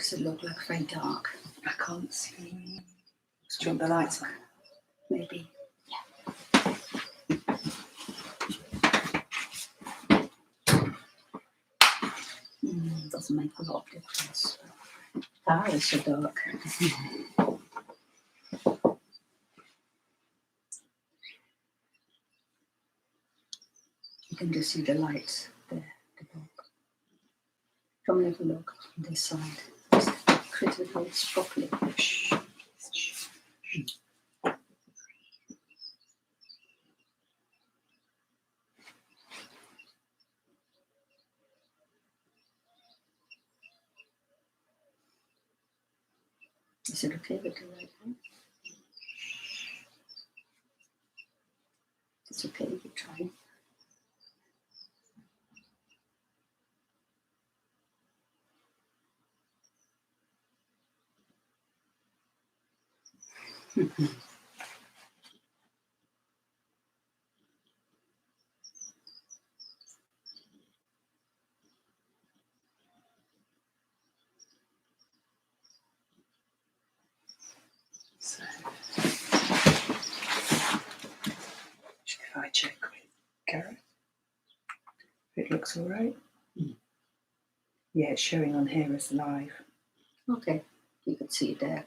does it look like? Very dark. I can't see. Do you want the lights on? Maybe. Doesn't make a lot of difference. That is so dark. You can just see the lights there. The dog. Come and have a look on this side. Just critical properly. Shh. Is it okay with the right hand? It's okay, you try. So, if I check with Gareth, if it looks all right. Yeah, it's showing on here as live. Okay, you could see it there.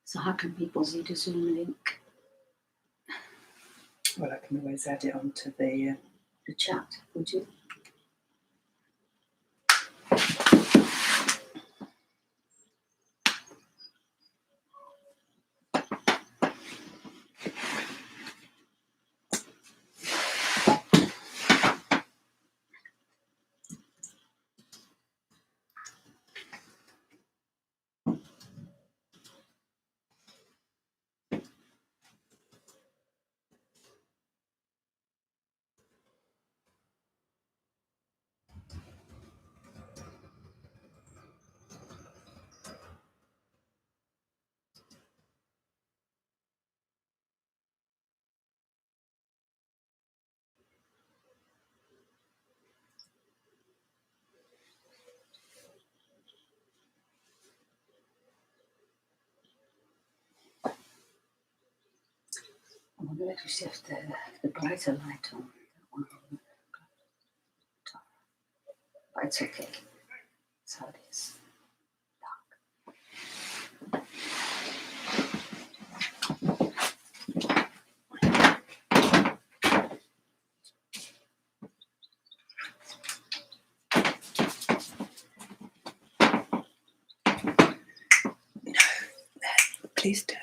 So how can people see the Zoom link? Well, I can always add it onto the chat, would you? I wonder if you shift the brighter light on. But it's okay. That's how it is. Please don't.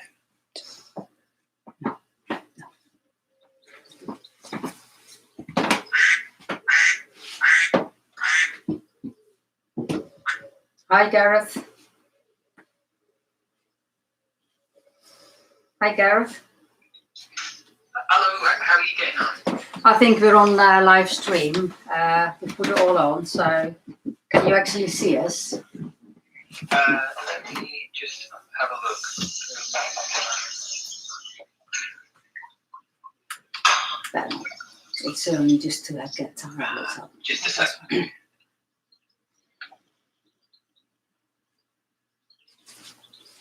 Hi, Gareth. Hi, Gareth. Hello, how are you getting on? I think we're on live stream. We put it all on, so can you actually see us? Let me just have a look. Then it's only just to get time up. Just a second.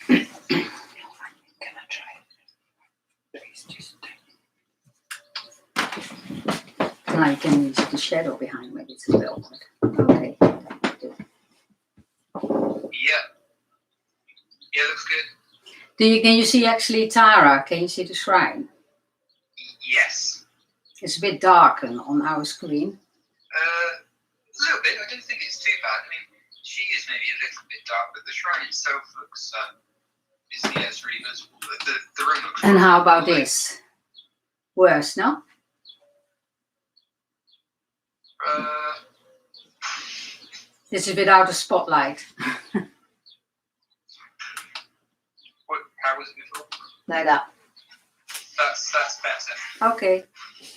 Can I try it? Please just Now you can use the shadow behind me. It's a bit awkward. Okay. Yeah, looks good. Can you see actually Tara? Can you see the shrine? Yes. It's a bit dark on our screen. A little bit. I don't think it's too bad. I mean, she is maybe a little bit dark, but the shrine itself looks it's really visible. The room looks. And how about this? Worse, no? This is without a spotlight. How was it before? Like that. That's better. Okay.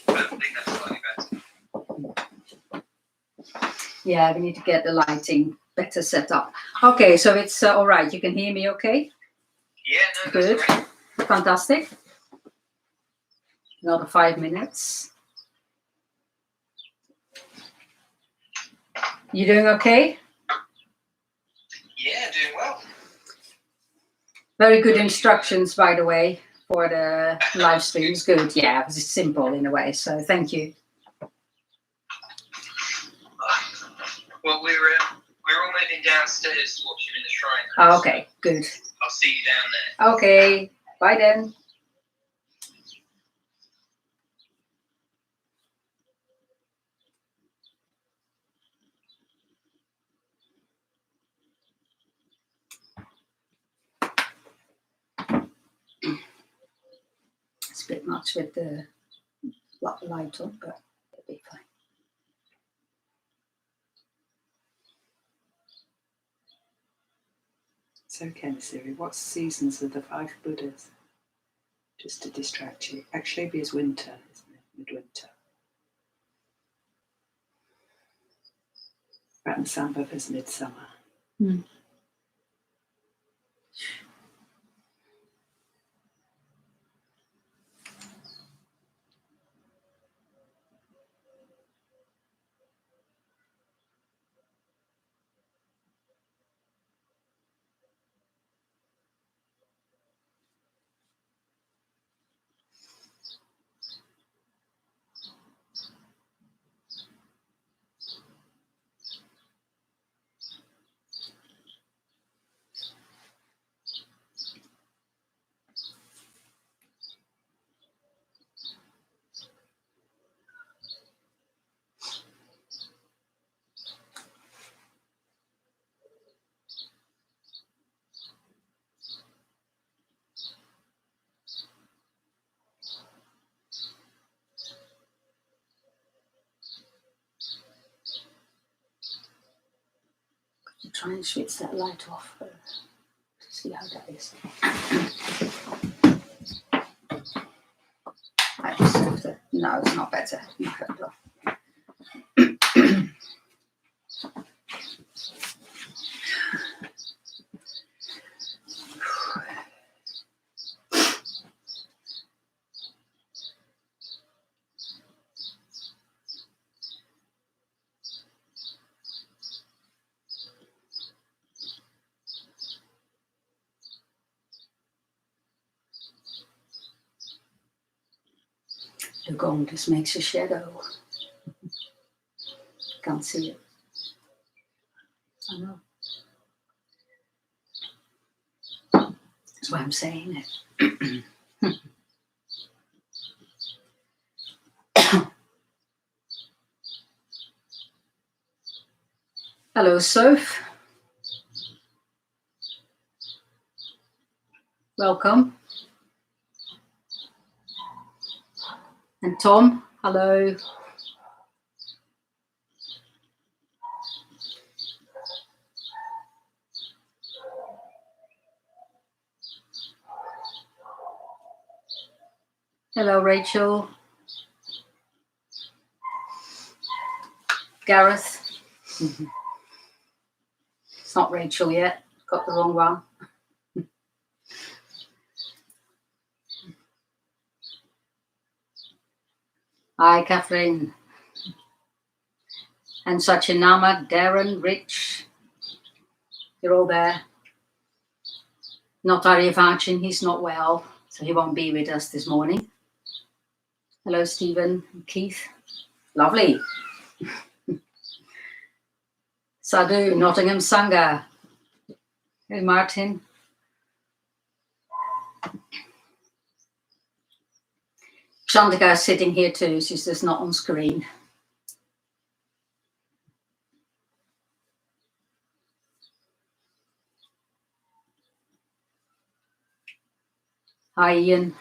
I think that's slightly better. Yeah, we need to get the lighting better set up. Okay, so it's all right. You can hear me okay? Yeah, no, Good. that's great. Fantastic. Another 5 minutes. You doing okay? Yeah, doing well. Very good instructions, by the way, for the live stream. It's good. Yeah, it was simple in a way. So thank you. Well, we're all moving downstairs to watch you in the shrine. Oh, okay, good. I'll see you down there. Okay, bye then. It's a bit much with the light on, but it'll be fine. So, Siri, what seasons are the 5 Buddhas? Just to distract you. Actually, it'd be as winter, isn't it? Midwinter. Ratnasambhav is midsummer. Mm. You try and switch that light off to see how that is. No, it's not better. Not better. The gong just makes a shadow. Can't see it. I know. That's why I'm saying it. Hello, Soph. Welcome. And Tom, hello. Hello, Rachel. Gareth. It's not Rachel yet. Got the wrong one. Hi, Catherine. And Sachinama, Darren, Rich. You're all there. Not Aryavachin, he's not well, so he won't be with us this morning. Hello, Stephen and Keith. Lovely. Sadhu, Nottingham Sangha. Hey, Martin. Chandika is sitting here too, she's just not on screen. Hi, Ian.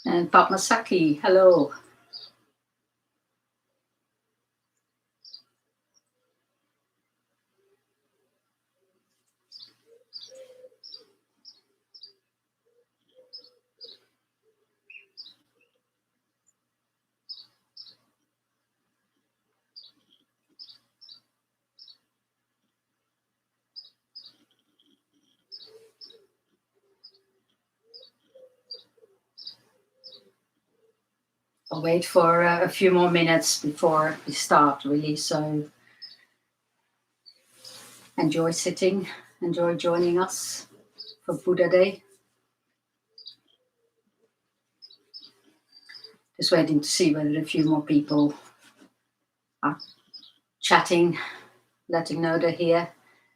And Padmasaki, hello. wait for a few more minutes before we start, really. So enjoy sitting, enjoy joining us for Buddha Day. Just waiting to see whether a few more people are chatting, letting know they're here.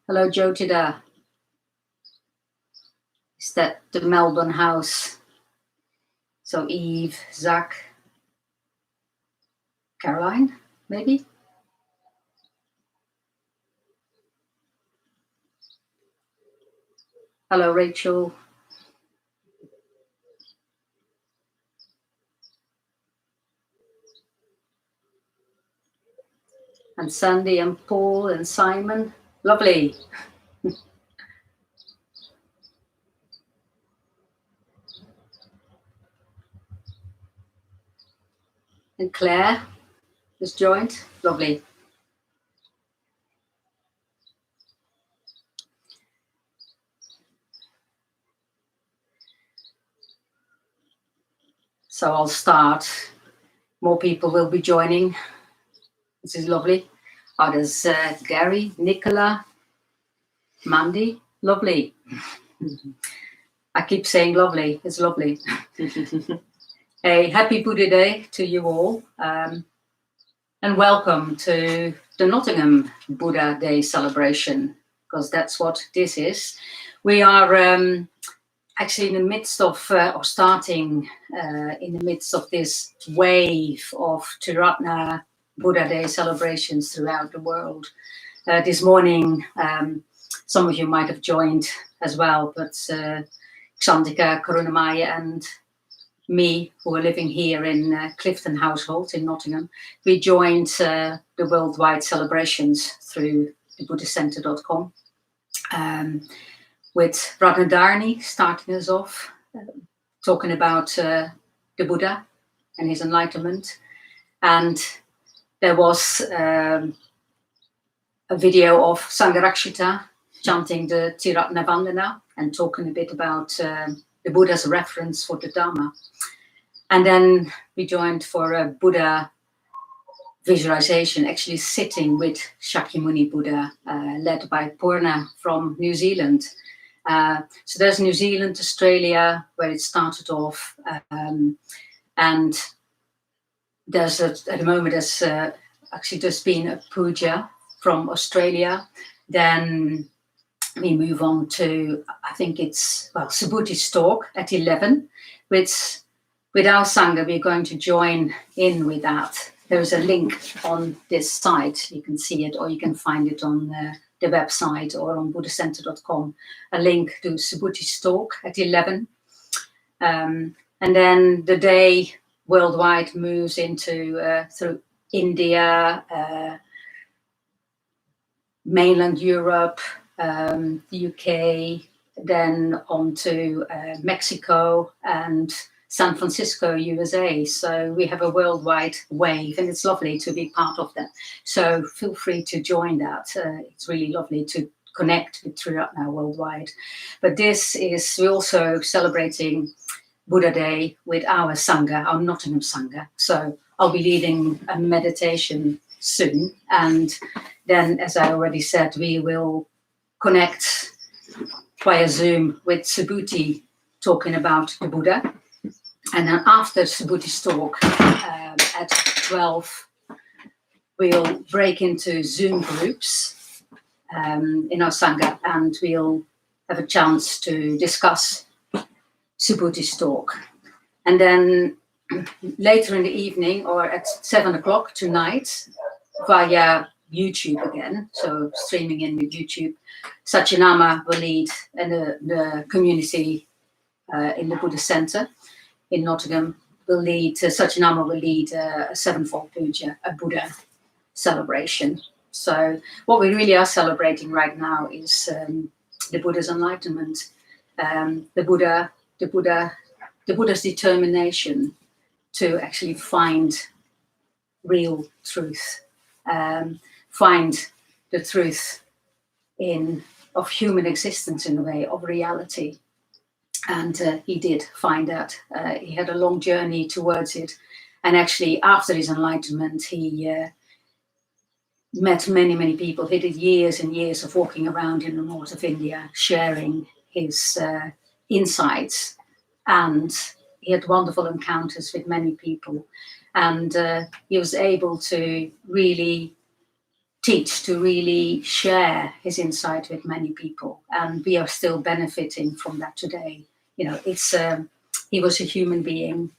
Hello, Jotida. Is that the Melbourne house? So Eve, Zach, Caroline, maybe? Hello, Rachel. And Sandy and Paul and Simon. Lovely. And Claire just joined. Lovely. So I'll start. More people will be joining. This is lovely. Oh, there's Gary, Nicola, Mandy. Lovely. I keep saying lovely. It's lovely. A happy Buddha Day to you all. And welcome to the Nottingham Buddha Day celebration, because that's what this is. We are actually in the midst of, or starting in the midst of this wave of Triratna Buddha Day celebrations throughout the world. This morning, some of you might have joined as well, but Xantika, Karunamaya and me, who are living here in Clifton household in Nottingham, we joined the worldwide celebrations through the BuddhistCentre.com, with Radharani starting us off, talking about the Buddha and his enlightenment. And there was a video of Sangharakshita chanting the Triratna Vandana and talking a bit about the Buddha's reference for the Dharma. And then we joined for a Buddha visualization, actually sitting with Shakyamuni Buddha, led by Purna from New Zealand. So there's New Zealand, Australia, where it started off. And there's at the moment, there's actually just been a puja from Australia. Then we move on to, I think it's, well, Subhuti's talk at 11, which with our Sangha, we're going to join in with that. There's a link on this site. You can see it, or you can find it on the website or on BuddhistCentre.com, a link to Subhuti's talk at 11. And then the day worldwide moves into through India, mainland Europe, the UK, then on to Mexico and San Francisco, USA. So we have a worldwide wave, and it's lovely to be part of that. So feel free to join that. It's really lovely to connect with Triratna worldwide. But this is, we're also celebrating Buddha Day with our Sangha, our Nottingham Sangha. So I'll be leading a meditation soon. And then, as I already said, we will connect via Zoom with Subhuti talking about the Buddha. And then after Subhuti's talk at 12, we'll break into Zoom groups in our Sangha, and we'll have a chance to discuss Subhuti's talk. And then later in the evening, or at 7 o'clock tonight, via YouTube again, so streaming in with YouTube, Satyanama will lead, and the community in the Buddhist Centre in Nottingham will lead, Satyanama will lead a sevenfold puja, a Buddha celebration. So what we really are celebrating right now is the Buddha's enlightenment, the Buddha's determination to actually find real truth, find the truth of human existence, in a way, of reality. And he did find that. He had a long journey towards it, And actually, after his enlightenment, he met many, many people. He did years and years of walking around in the north of India, sharing his insights. And he had wonderful encounters with many people. And he was able to really teach, to really share his insight with many people. And we are still benefiting from that today. You know, it's he was a human being.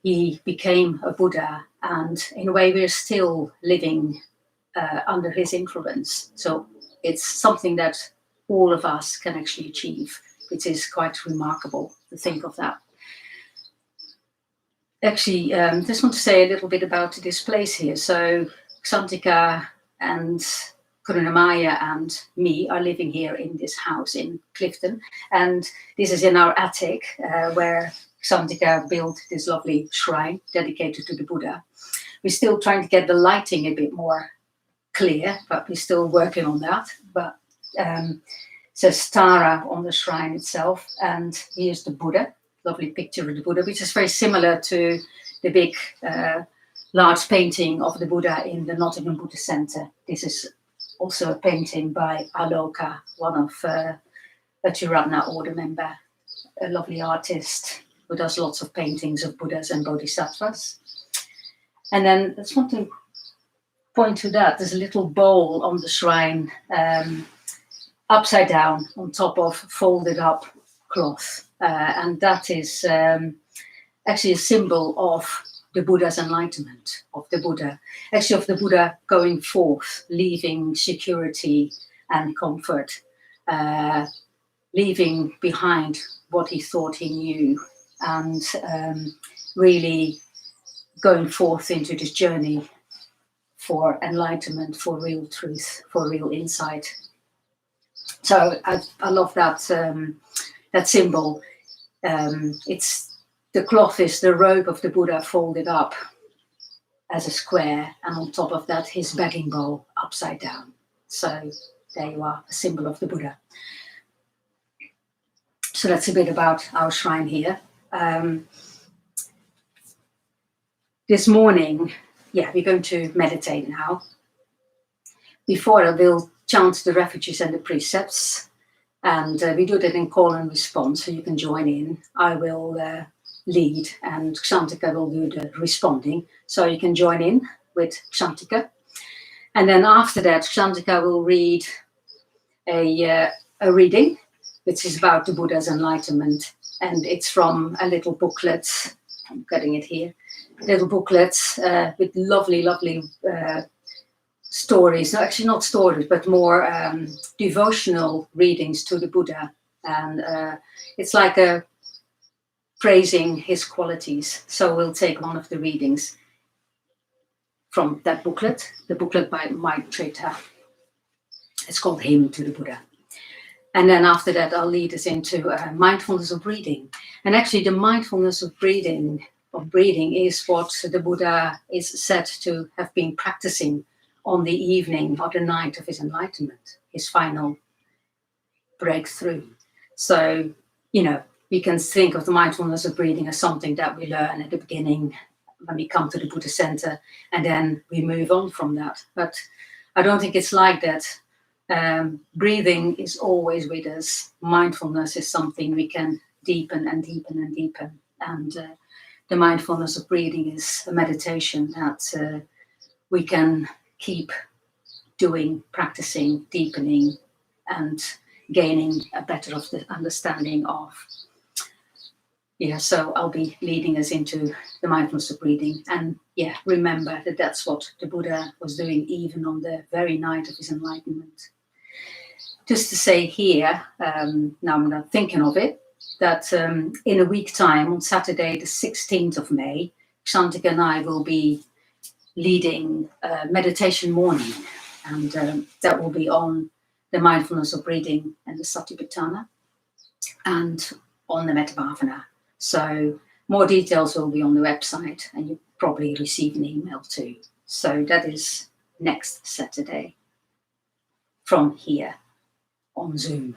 He became a Buddha, and in a way we're still living under his influence. So it's something that all of us can actually achieve. It is quite remarkable to think of that. Actually, just want to say a little bit about this place here. So Xantika and Karunamaya and me are living here in this house in Clifton, and this is in our attic where Xantika built this lovely shrine dedicated to the Buddha. We're still trying to get the lighting a bit more clear, but we're still working on that. But says Tara on the shrine itself, and here's the Buddha, lovely picture of the Buddha, which is very similar to the big large painting of the Buddha in the Nottingham Buddhist Centre. This is also a painting by Aloka, one of a Triratna order member, a lovely artist who does lots of paintings of Buddhas and Bodhisattvas. And then I just want to point to that. There's a little bowl on the shrine, upside down on top of folded up cloth. And that is actually a symbol of the Buddha's enlightenment, of the Buddha, actually of the Buddha going forth, leaving security and comfort, leaving behind what he thought he knew, and really going forth into this journey for enlightenment, for real truth, for real insight. So I love that that symbol. It's the cloth is the robe of the Buddha folded up as a square, and on top of that his begging bowl upside down. So there you are, a symbol of the Buddha. So that's a bit about our shrine here. This morning, we're going to meditate now. Before I will chant the refuges and the precepts, and we do that in call and response, so you can join in. I will lead, and Xantika will do the responding, so you can join in with Xantika. And then after that, Xantika will read a reading, which is about the Buddha's enlightenment, and it's from a little booklet. I'm getting it here. Little booklets with lovely stories. No, actually not stories, but more devotional readings to the Buddha. And it's like a praising his qualities. So we'll take one of the readings from that booklet, the booklet by Maitreya. It's called Hymn to the Buddha. And then after that, I'll lead us into mindfulness of breathing. And actually the mindfulness of breathing is what the Buddha is said to have been practicing on the evening or the night of his enlightenment, his final breakthrough. So, we can think of the mindfulness of breathing as something that we learn at the beginning when we come to the Buddhist Center, and then we move on from that. But I don't think it's like that. Breathing is always with us. Mindfulness is something we can deepen and deepen and deepen. And the mindfulness of breathing is a meditation that we can keep doing, practicing, deepening, and gaining a better understanding of. So I'll be leading us into the mindfulness of breathing. And remember that that's what the Buddha was doing even on the very night of his enlightenment. Just to say here, now I'm not thinking of it, that in a week time, on Saturday, the 16th of May, Xantika and I will be leading meditation morning. And that will be on the mindfulness of breathing and the Satipatthana and on the Metta Bhavana. So more details will be on the website, and you probably receive an email too. So that is next Saturday from here on Zoom.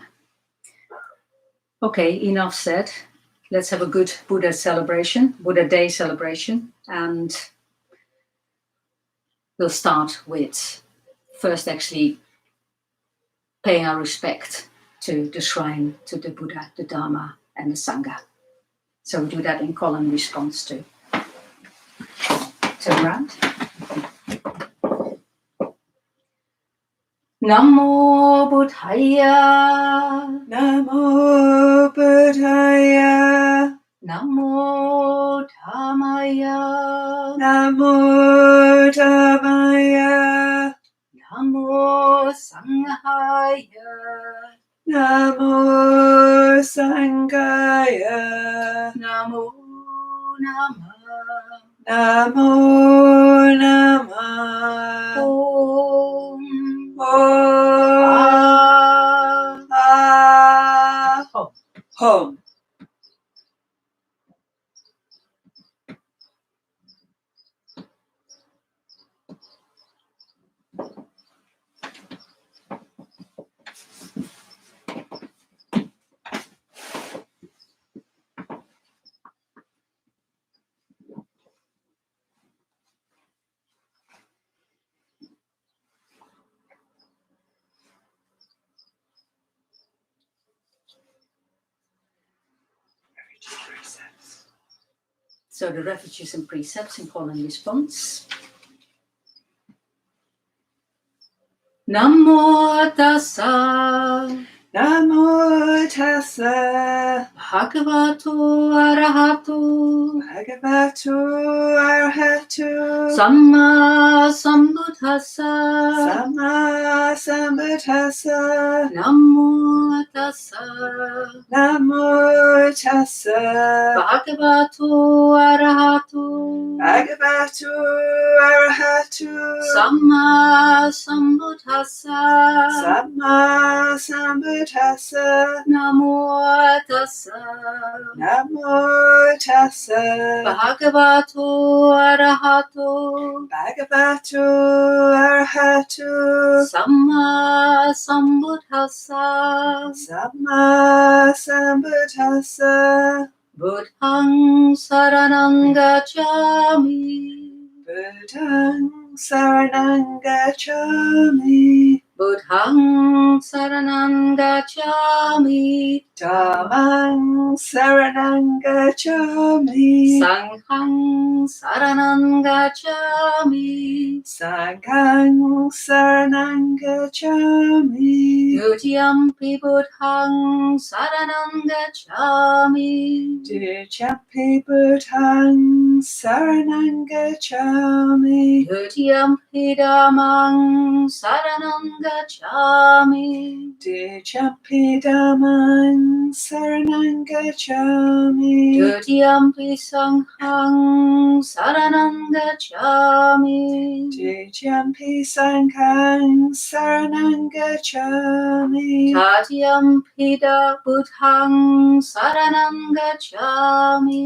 Okay, enough said. let's have a good Buddha celebration, Buddha Day celebration. And we'll start with first actually paying our respect to the shrine, to the Buddha, the Dharma, and the Sangha. So we do that in call and response too. Turn around. Namo Buddhaya. Namo Buddhaya. Namo Dhammaya. Namo Dhammaya. Namo Sanghaya. Namo Sanghaya. Namo Namah. Namo Namah. Om. Om. Home. So the refuges and precepts in call and response. Namo tassa. Namo tassa. Bhagavato arahato. Bhagavato arahato. Samma sambuddhassa. Samma sambuddhassa. Namo tassa. Namo tassa. Bhagavato arahato. Bhagavato arahato. Samma sambuddhassa. Samma sambuddhassa. Namo tassa. Namo tassa. Bhagavato arahato. Bhagavato arahato. Samma sambuddhassa. Samma sambuddhassa. Buddhang saranang gacchami. Buddhang saranang gacchami. Buddhang saranang gacchami. Dhammang saranang gacchami. Sanghang saranang gacchami. Sanghang saranang gacchami. Dutiyampi buddhang saranang gacchami. Dichampi buddhang saranang gacchami. Dutiyampi dhammang saranang gacchami. Dichampi dhammang saranang gacchami. Dutiyampi sanghang saranang gacchami. Dichampi sanghang saranang gacchami. Tatiyampi da buddhang saranang gacchami.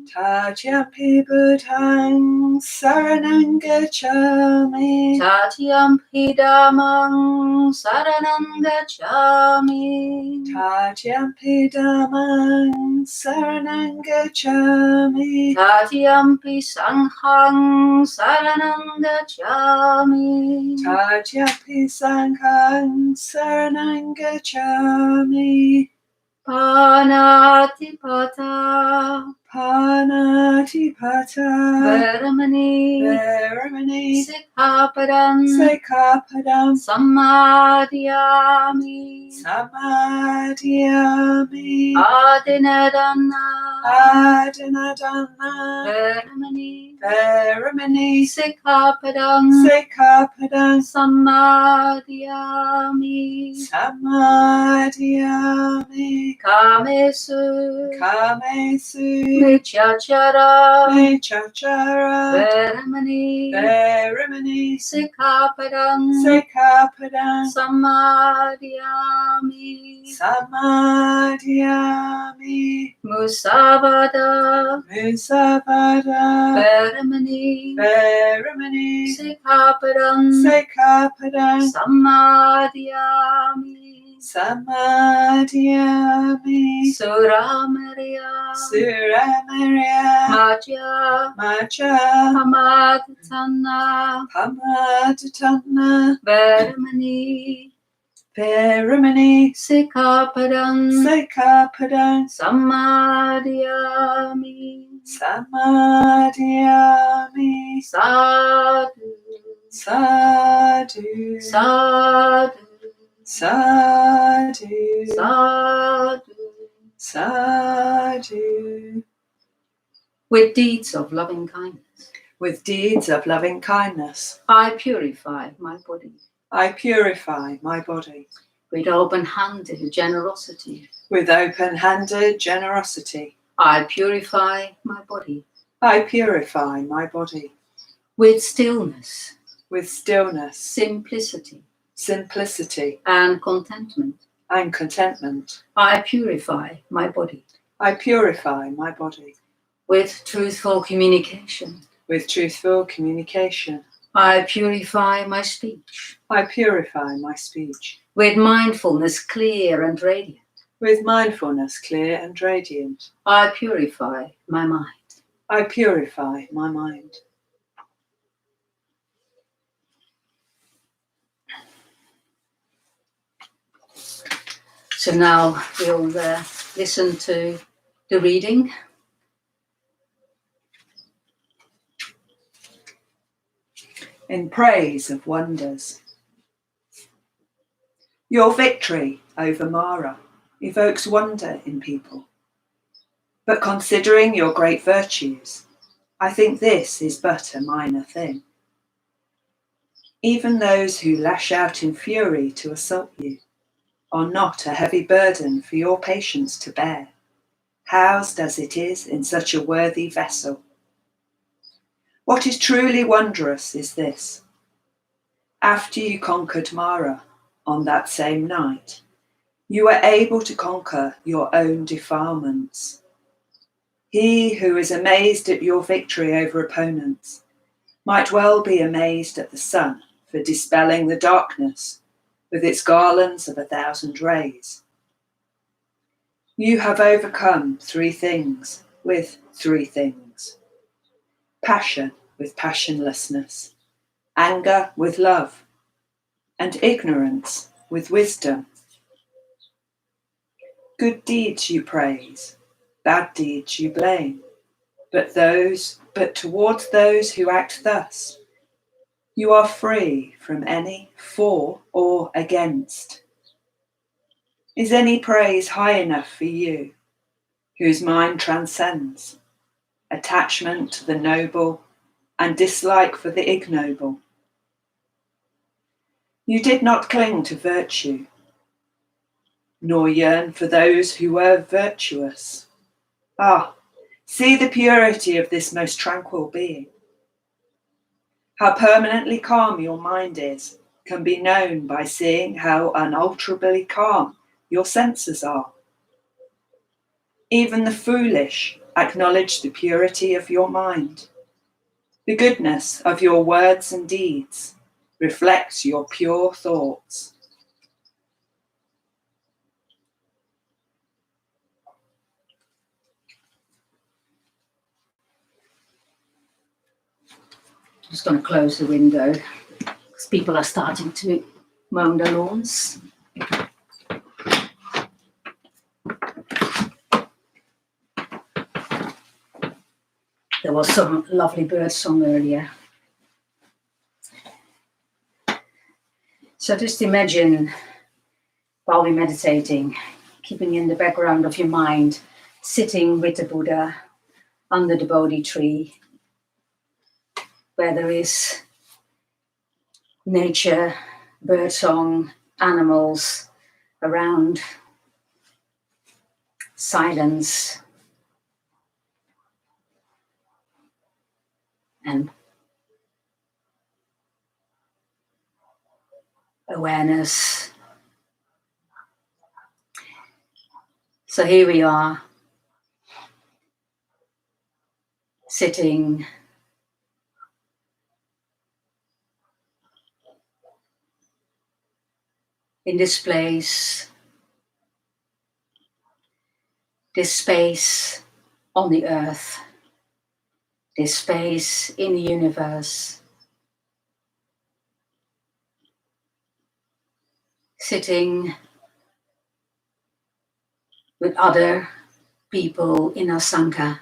Tajampi buddhang saranang gacchami. Tatiyampi dhammang saranang gacchami. Tajampi dhammang saranang gacchami. Tatiyampi sanghang saranang gacchami. Tajampi sanghang saranang gacchami. Panatipata. Panatipata. Veramani. Veramani. Sikkhapadam. Sikkhapadam. Samadhiyami. Samadhiyami. Adinadana. Adinadana. Veramani. Veramani. Sikkhapadam. Sikkhapadam. Samadhiyami. Samadhiyami. Kamesu. Kamesu. Michachara. Michachara. Veramani. Veramani. Sikkhapadam. Sikkhapadam. Samadhiyami. Samadhiyami. Musavada. Musavada. Veramani. Veramani. Sikkhapadam. Sikkhapadam. Samadhiyami. Samadhyami. Suramaria. Suramaria. Madhya. Maja. Hamadhatana. Hamadhatana. Veramani. Veramani. Sikhapadam. Sikhapadam. Samadhyami. Samadhyami. Sadhu. Sadhu. Sadhu. Sadhu. Sadhu. Sadhu. With deeds of loving kindness, With deeds of loving kindness, I purify my body. I purify my body. With open-handed generosity, With open-handed generosity, I purify my body. I purify my body. With stillness, With stillness, simplicity, simplicity, and contentment, and contentment, I purify my body. I purify my body. With truthful communication, With truthful communication, I purify my speech. I purify my speech. With mindfulness clear and radiant, With mindfulness clear and radiant, I purify my mind. I purify my mind. So now we'll listen to the reading. In praise of wonders. Your victory over Mara evokes wonder in people. But considering your great virtues, I think this is but a minor thing. Even those who lash out in fury to assault you are not a heavy burden for your patience to bear, housed as it is in such a worthy vessel. What is truly wondrous is this. After you conquered Mara on that same night, you were able to conquer your own defilements. He who is amazed at your victory over opponents might well be amazed at the sun for dispelling the darkness with its garlands of 1,000 rays. You have overcome 3 things with 3 things. Passion with passionlessness, anger with love, and ignorance with wisdom. Good deeds you praise, bad deeds you blame, but towards those who act thus, you are free from any for or against. Is any praise high enough for you, whose mind transcends attachment to the noble and dislike for the ignoble? You did not cling to virtue, nor yearn for those who were virtuous. Ah, see the purity of this most tranquil being. How permanently calm your mind is can be known by seeing how unalterably calm your senses are. Even the foolish acknowledge the purity of your mind. The goodness of your words and deeds reflects your pure thoughts. I'm just going to close the window because people are starting to mow the lawns. There was some lovely bird song earlier. So just imagine, while we're meditating, keeping in the background of your mind, sitting with the Buddha under the Bodhi tree, where there is nature, birdsong, animals around, silence, and awareness. So here we are, sitting in this place this space on the earth, this space in the universe, sitting with other people in our Sangha.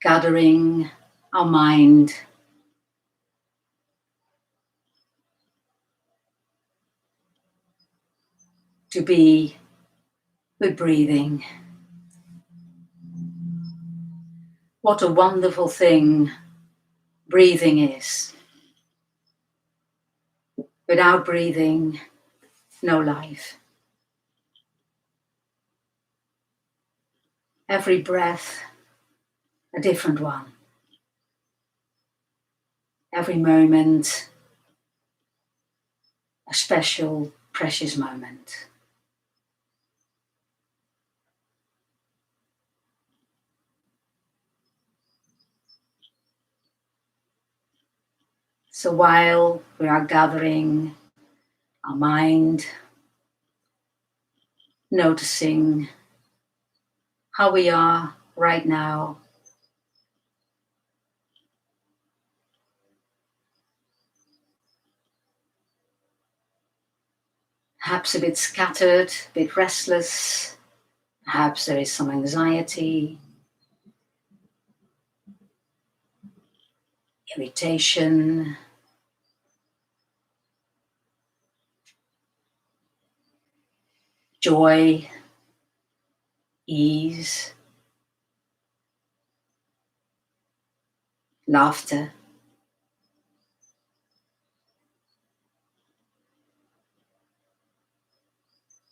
Gathering our mind to be with breathing. What a wonderful thing breathing is. Without breathing, no life. Every breath, a different one. Every moment, a special, precious moment. So while we are gathering our mind, noticing how we are right now, perhaps a bit scattered, a bit restless, perhaps there is some anxiety, irritation, joy, ease, laughter.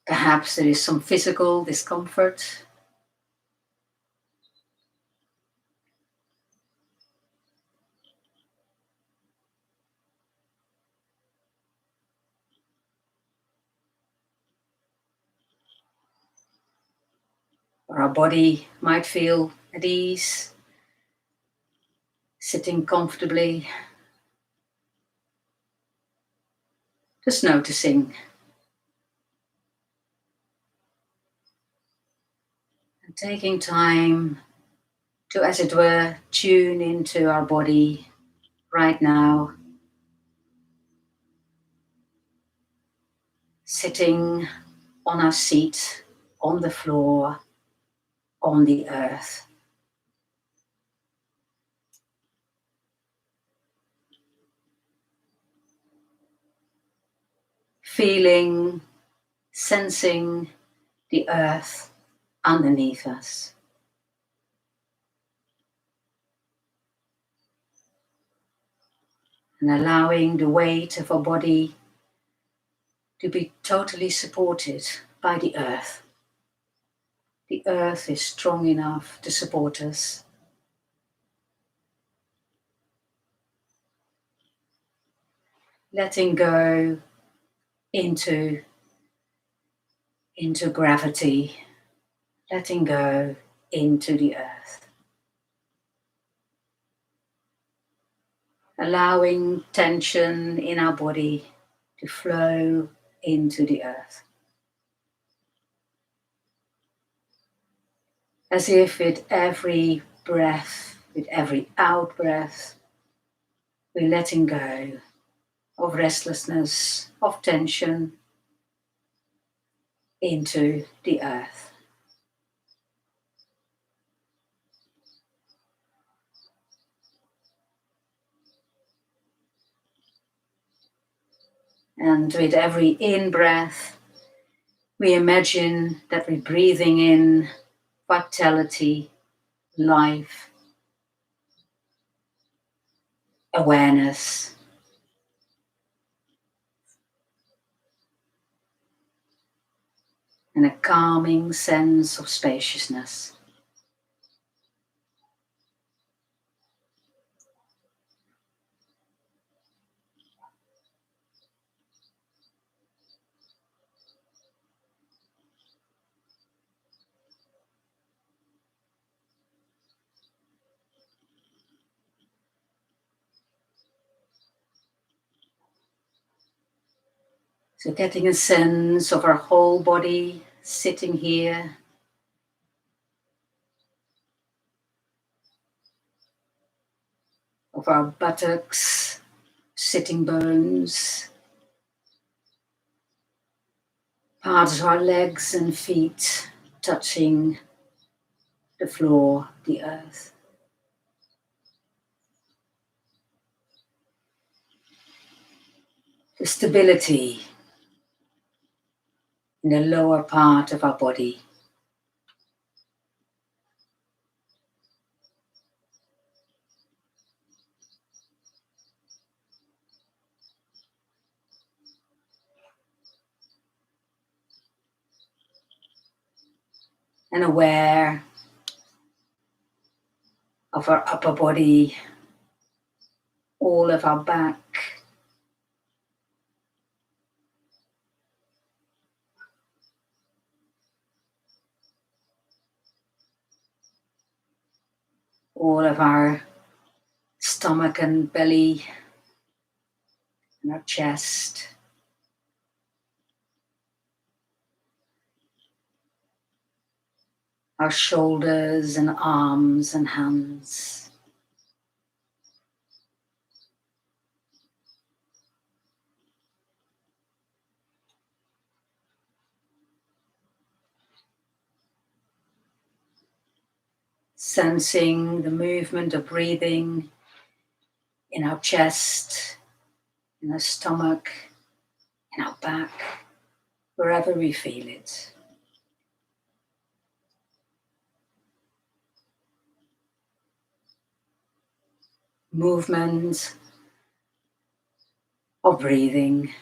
Perhaps there is some physical discomfort. Or our body might feel at ease, sitting comfortably, just noticing. And taking time to, as it were, tune into our body right now. Sitting on our seat, on the floor, on the earth. Feeling, sensing the earth underneath us. And allowing the weight of our body to be totally supported by the earth. The earth is strong enough to support us. Letting go into gravity, letting go into the earth. Allowing tension in our body to flow into the earth. As if with every breath, with every out breath, we're letting go of restlessness, of tension into the earth. And with every in-breath, we imagine that we're breathing in vitality, life, awareness. And a calming sense of spaciousness. So getting a sense of our whole body sitting here. Of our buttocks, sitting bones, parts of our legs and feet touching the floor, the earth. The stability in the lower part of our body. And aware of our upper body, all of our back, all of our stomach and belly, and our chest. Our shoulders and arms and hands. Sensing the movement of breathing in our chest, in our stomach, in our back, wherever we feel it. Movement of breathing.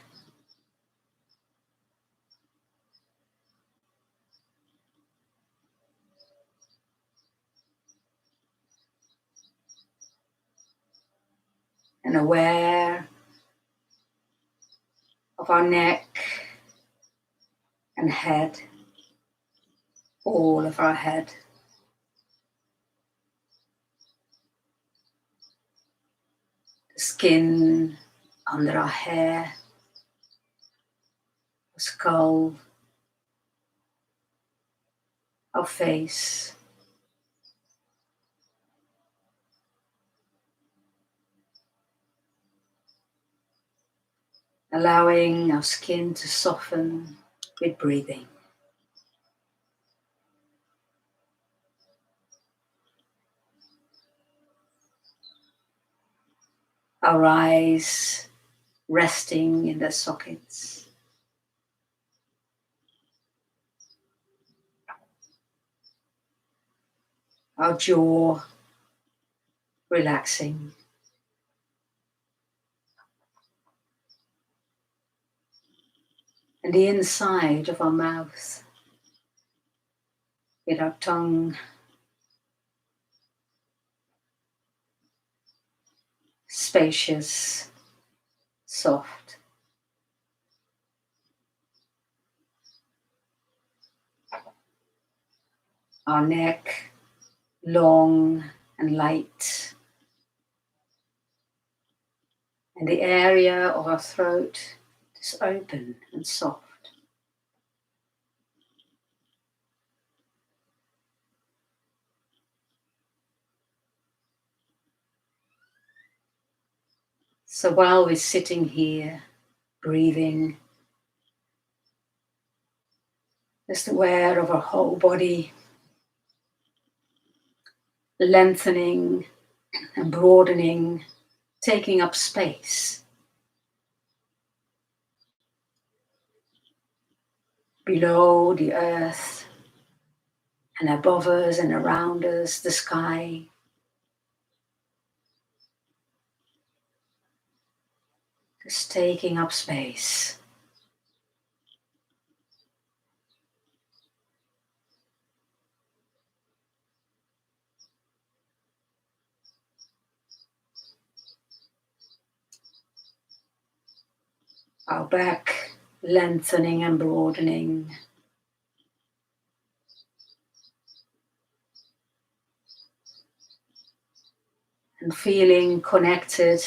And aware of our neck and head, all of our head. The skin under our hair, the skull, our face. Allowing our skin to soften with breathing. Our eyes resting in their sockets. Our jaw relaxing. And the inside of our mouth with our tongue spacious, soft. Our neck long and light. And the area of our throat is open and soft. So while we're sitting here, breathing, just aware of our whole body, lengthening and broadening, taking up space. Below the earth, and above us and around us, the sky. Just taking up space. Our back lengthening and broadening. And feeling connected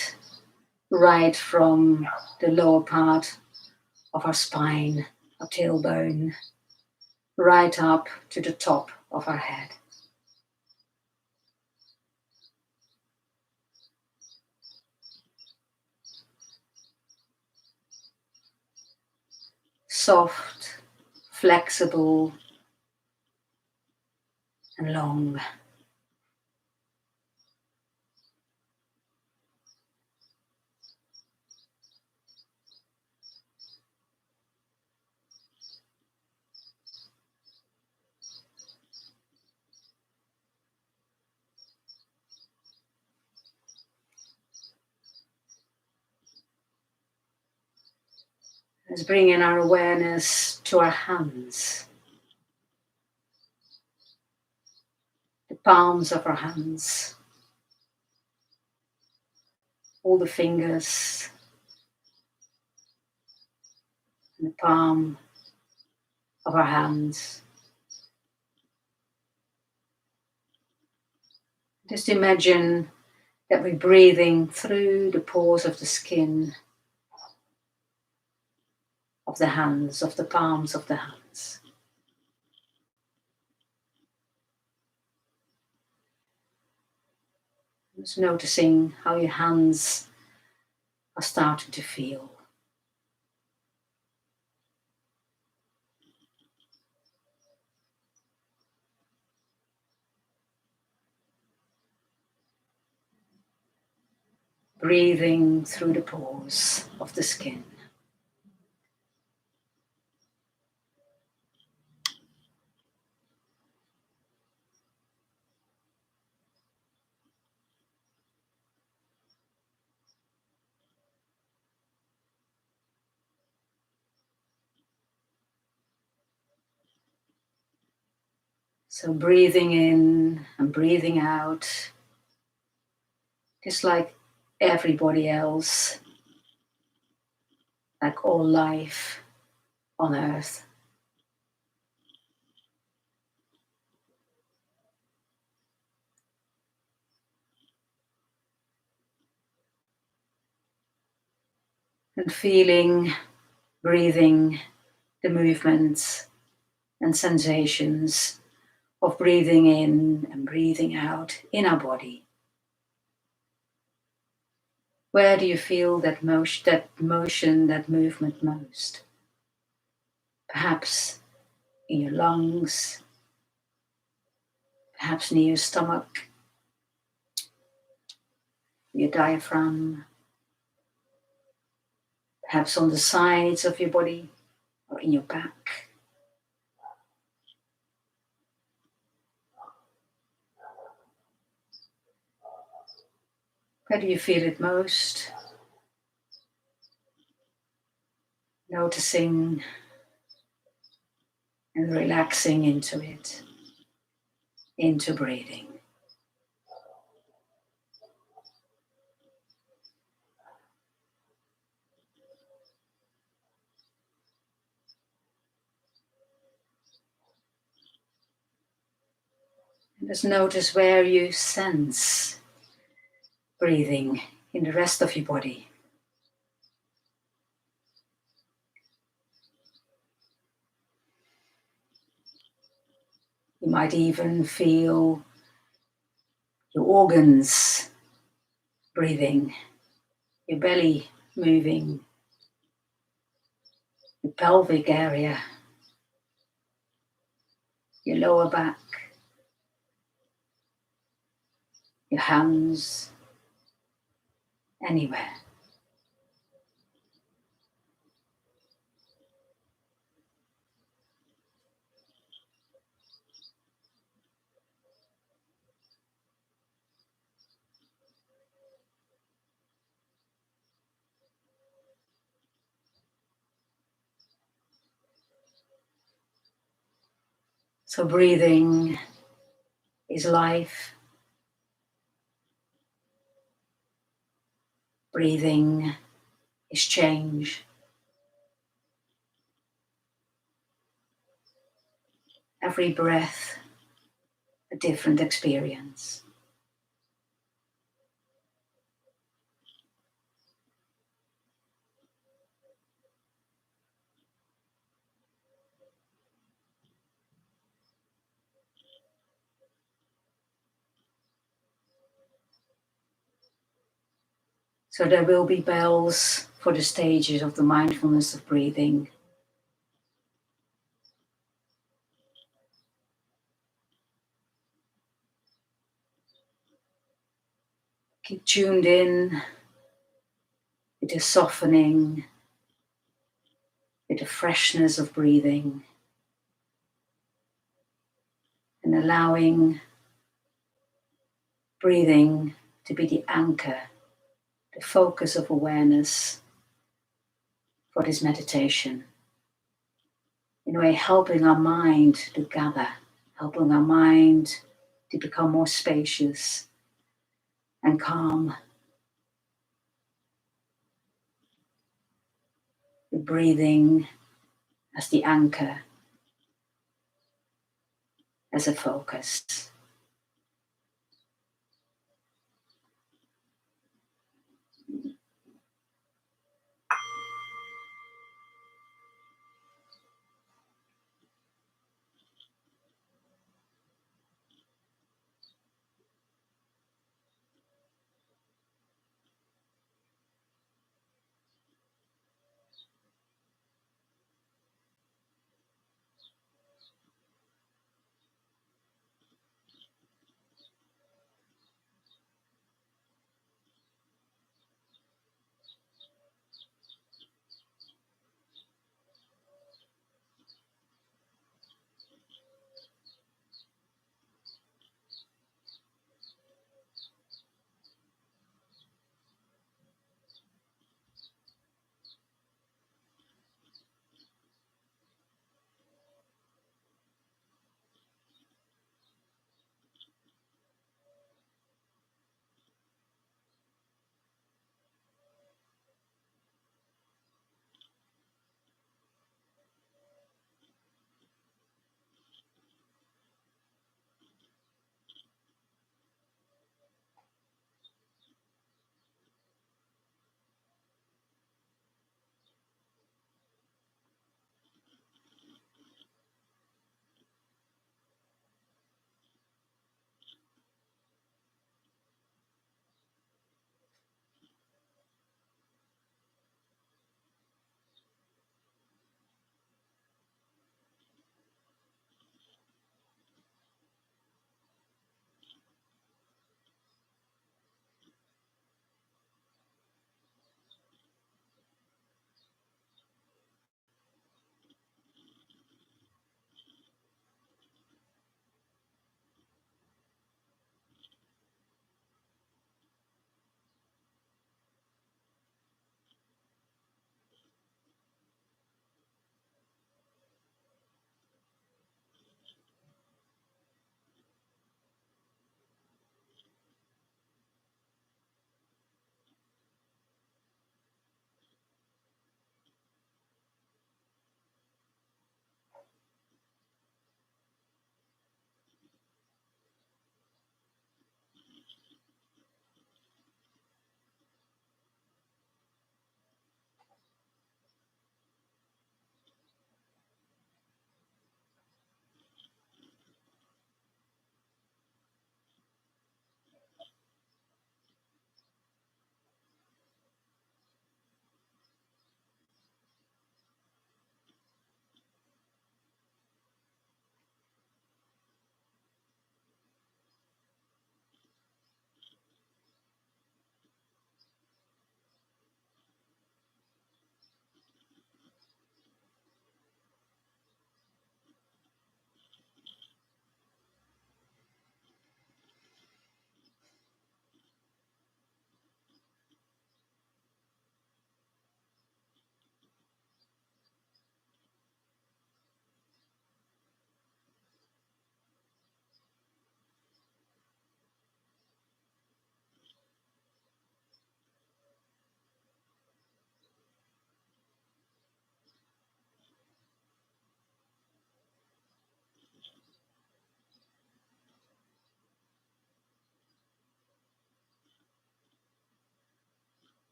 right from the lower part of our spine, our tailbone, right up to the top of our head. Soft, flexible, and long. Let's bring in our awareness to our hands, the palms of our hands, all the fingers, and the palm of our hands. Just imagine that we're breathing through the pores of the skin of the hands, of the palms of the hands. Just noticing how your hands are starting to feel. Breathing through the pores of the skin. So breathing in and breathing out, just like everybody else, like all life on earth. And feeling, breathing, the movements and sensations of breathing in and breathing out in our body. Where do you feel that motion, that movement most? Perhaps in your lungs, perhaps near your stomach, your diaphragm, perhaps on the sides of your body or in your back. Where do you feel it most? Noticing and relaxing into it, into breathing. And just notice where you sense breathing in the rest of your body. You might even feel your organs breathing, your belly moving, your pelvic area, your lower back, your hands, anywhere. So breathing is life. Breathing is change. Every breath, a different experience. So there will be bells for the stages of the mindfulness of breathing. Keep tuned in with the softening, with the freshness of breathing, and allowing breathing to be the anchor, the focus of awareness for this meditation. In a way, helping our mind to gather, helping our mind to become more spacious and calm. The breathing as the anchor, as a focus.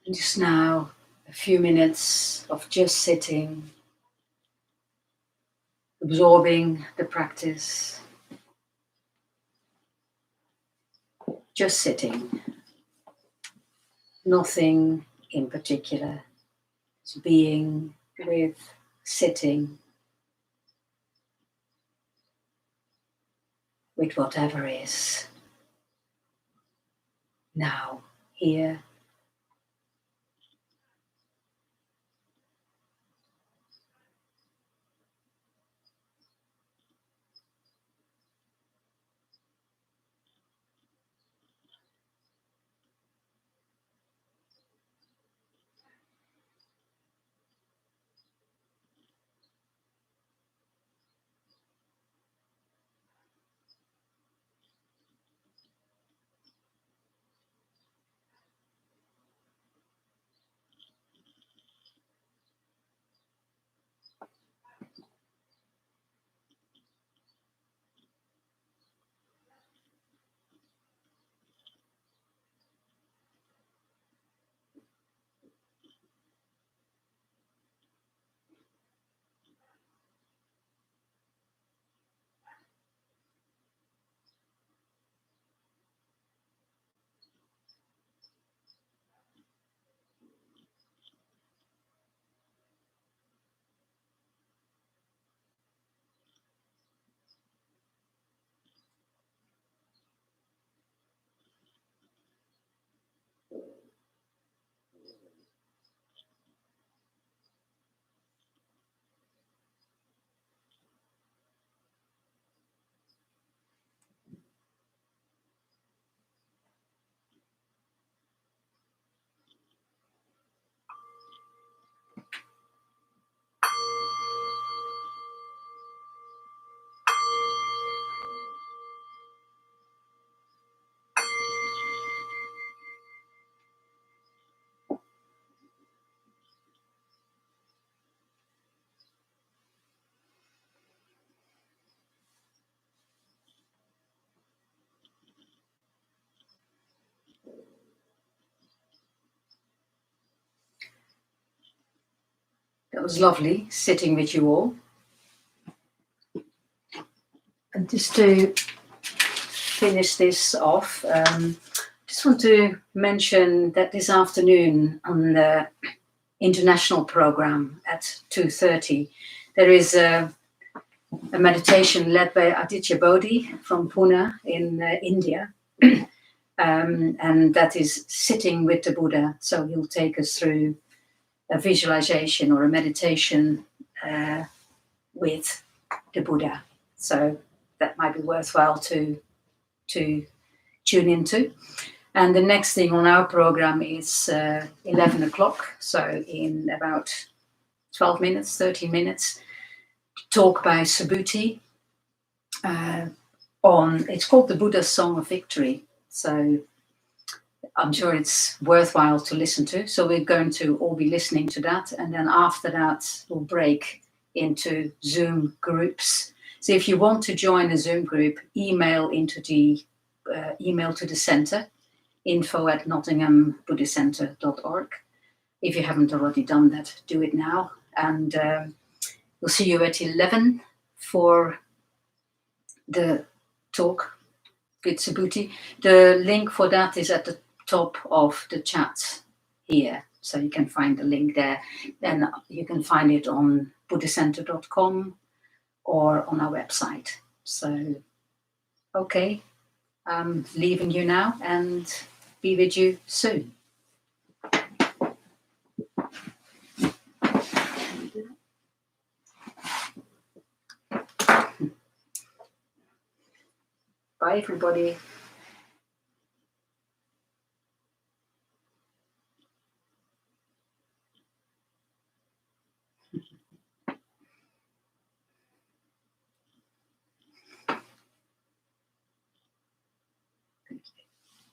And just now, a few minutes of just sitting, absorbing the practice, just sitting, nothing in particular, just being with sitting, with whatever is now, here. That was lovely sitting with you all. And just to finish this off, just want to mention that this afternoon on the international program at 2:30, there is a meditation led by Aditya Bodhi from Pune in India. And that is sitting with the Buddha. So he'll take us through a visualization or a meditation with the Buddha. So that might be worthwhile to tune into. And the next thing on our program is 11 o'clock. So in about 12 minutes, 13 minutes, talk by Subhuti it's called the Buddha's Song of Victory. So I'm sure it's worthwhile to listen to. So we're going to all be listening to that. And then after that, we'll break into Zoom groups. So if you want to join a Zoom group, email into the email to the center, info@nottinghambuddhistcentre.org. If you haven't already done that, do it now. And we'll see you at 11 for the talk with Subhuti. The link for that is at the top of the chat here. So you can find the link there. Then you can find it on buddhistcentre.com or on our website. So, okay, I'm leaving you now and be with you soon. Bye, everybody. Thank you.